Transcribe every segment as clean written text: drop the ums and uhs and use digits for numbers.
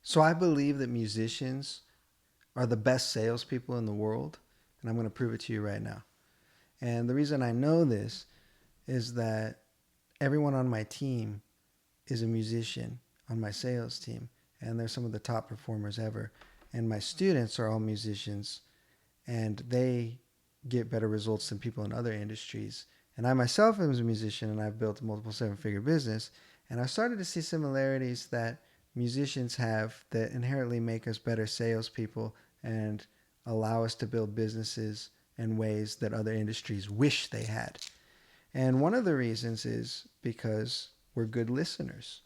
So I believe that musicians are the best salespeople in the world, and I'm going to prove it to you right now. And the reason I know this is that everyone on my team is a musician on my sales team, and they're some of the top performers ever. And my students are all musicians, and they get better results than people in other industries. And I myself am a musician, and I've built a multiple seven-figure business. And I started to see similarities that musicians have that inherently make us better salespeople and allow us to build businesses in ways that other industries wish they had. And one of the reasons is because we're good listeners.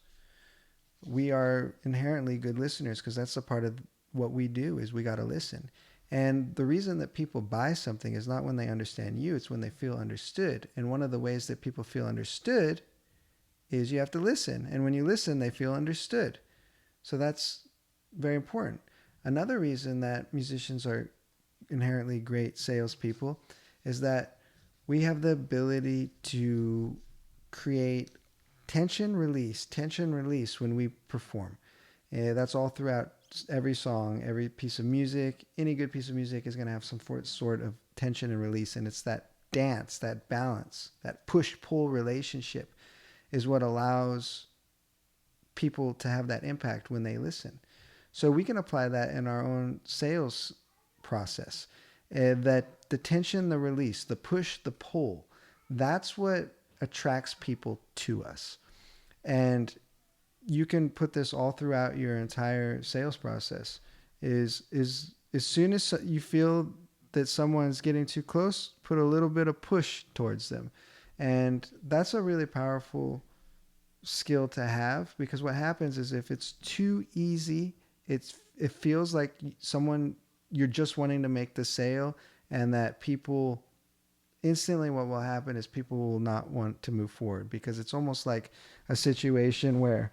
We are inherently good listeners because that's a part of what we do is we got to listen. And the reason that people buy something is not when they understand you, it's when they feel understood. And one of the ways that people feel understood is you have to listen. And when you listen, they feel understood. So that's very important. Another reason that musicians are inherently great salespeople is that we have the ability to create tension release when we perform. And that's all throughout every song, every piece of music. Any good piece of music is going to have some sort of tension and release. And it's that dance, that balance, that push-pull relationship is what allows people to have that impact when they listen. So we can apply that in our own sales process. That the tension, the release, the push, the pull, that's what attracts people to us. And you can put this all throughout your entire sales process. Is as soon as you feel that someone's getting too close, put a little bit of push towards them. And that's a really powerful skill to have because what happens is if it's too easy, it feels like someone you're just wanting to make the sale and that people instantly what will happen is people will not want to move forward because it's almost like a situation where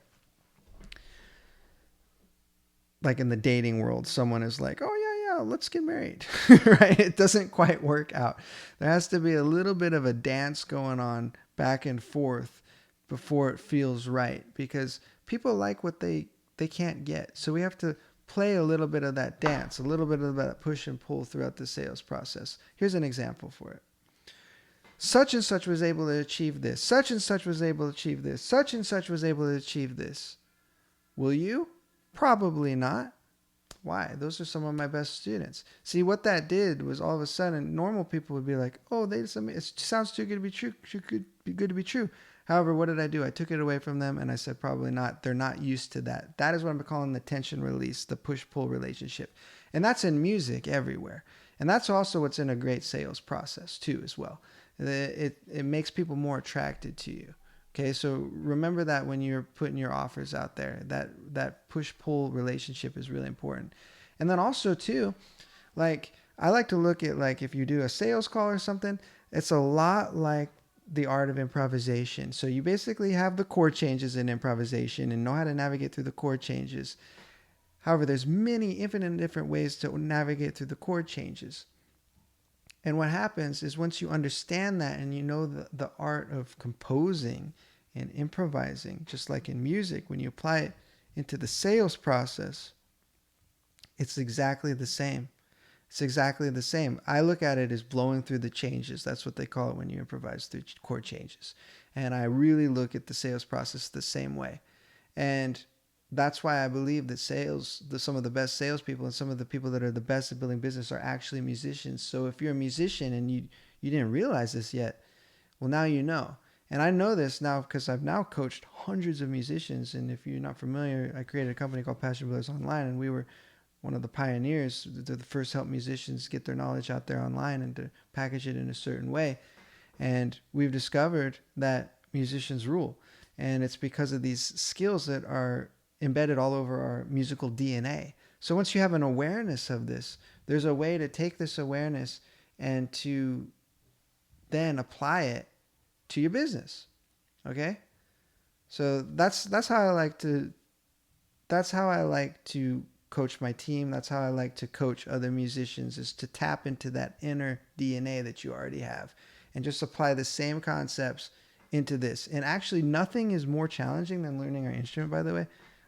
like in the dating world someone is like, oh yeah, let's get married. Right, it doesn't quite work out. There has to be a little bit of a dance going on back and forth before it feels right because people like what they can't get. So we have to play a little bit of that dance, a little bit of that push and pull throughout the sales process. Here's an example for it. Such and such was able to achieve this. Such and such was able to achieve this. Such and such was able to achieve this. Will you? Probably not. Why? Those are some of my best students. See, what that did was all of a sudden, normal people would be like, oh, it sounds too good to be true. Too good to be true. However, what did I do? I took it away from them and I said, probably not. They're not used to that. That is what I'm calling the tension release, the push-pull relationship. And that's in music everywhere. And that's also what's in a great sales process too as well. It makes people more attracted to you. Okay, so remember that when you're putting your offers out there, that push-pull relationship is really important. And then also too, like I like to look at like if you do a sales call or something, it's a lot like the art of improvisation. So you basically have the chord changes in improvisation and know how to navigate through the chord changes. However, there's many infinite different ways to navigate through the chord changes. And what happens is once you understand that and you know the art of composing and improvising, just like in music, when you apply it into the sales process, it's exactly the same. It's exactly the same. I look at it as blowing through the changes. That's what they call it when you improvise through chord changes. And I really look at the sales process the same way. And that's why I believe that some of the best salespeople and some of the people that are the best at building business are actually musicians. So if you're a musician and you didn't realize this yet, well, now you know. And I know this now because I've now coached hundreds of musicians. And if you're not familiar, I created a company called Passion Brothers Online, and we were one of the pioneers, the first help musicians get their knowledge out there online and to package it in a certain way. And we've discovered that musicians rule. And it's because of these skills that are embedded all over our musical DNA. So once you have an awareness of this, there's a way to take this awareness and to then apply it to your business. Okay? So that's how I like to coach my team. That's how I like to coach other musicians, is to tap into that inner DNA that you already have and just apply the same concepts into this. And actually nothing is more challenging than learning our instrument, by the way.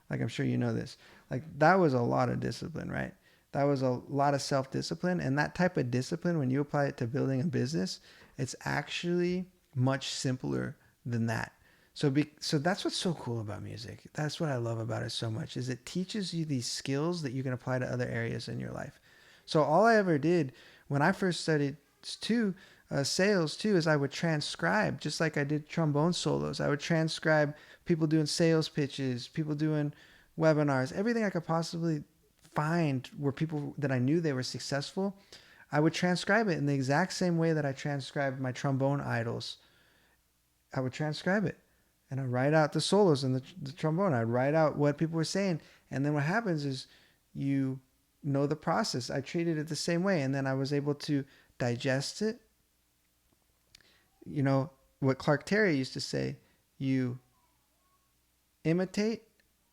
Like I'm sure you know this. Like that was a lot of discipline, right? That was a lot of self-discipline, and that type of discipline, when you apply it to building a business, it's actually much simpler than that. So that's what's so cool about music. That's what I love about it so much, is it teaches you these skills that you can apply to other areas in your life. So all I ever did when I first studied too, sales too, is I would transcribe, just like I did trombone solos. I would transcribe people doing sales pitches, people doing webinars, everything I could possibly find where people that I knew they were successful. I would transcribe it in the exact same way that I transcribed my trombone idols. I would transcribe it, and I'd write out the solos and the trombone. I'd write out what people were saying. And then what happens is you know the process. I treated it the same way. And then I was able to digest it. You know, what Clark Terry used to say, you imitate,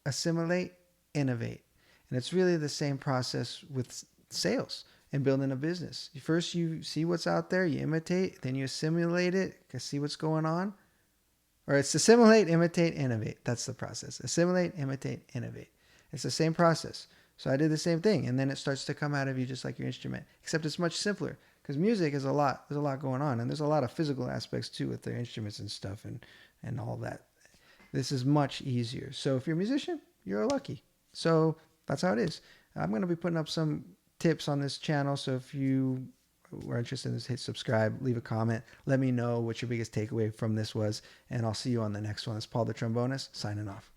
assimilate, innovate. And it's really the same process with sales and building a business. First, you see what's out there, you imitate, then you assimilate it, see what's going on. Or it's assimilate, imitate, innovate. That's the process. Assimilate, imitate, innovate. It's the same process. So I did the same thing, and then it starts to come out of you just like your instrument, except it's much simpler because music is a lot. There's a lot going on, and there's a lot of physical aspects too with their instruments and stuff and all that. This is much easier. So if you're a musician, you're lucky. So that's how it is. I'm going to be putting up some tips on this channel. So if you are interested in this, hit subscribe, leave a comment. Let me know what your biggest takeaway from this was. And I'll see you on the next one. It's Paul the Trombonist signing off.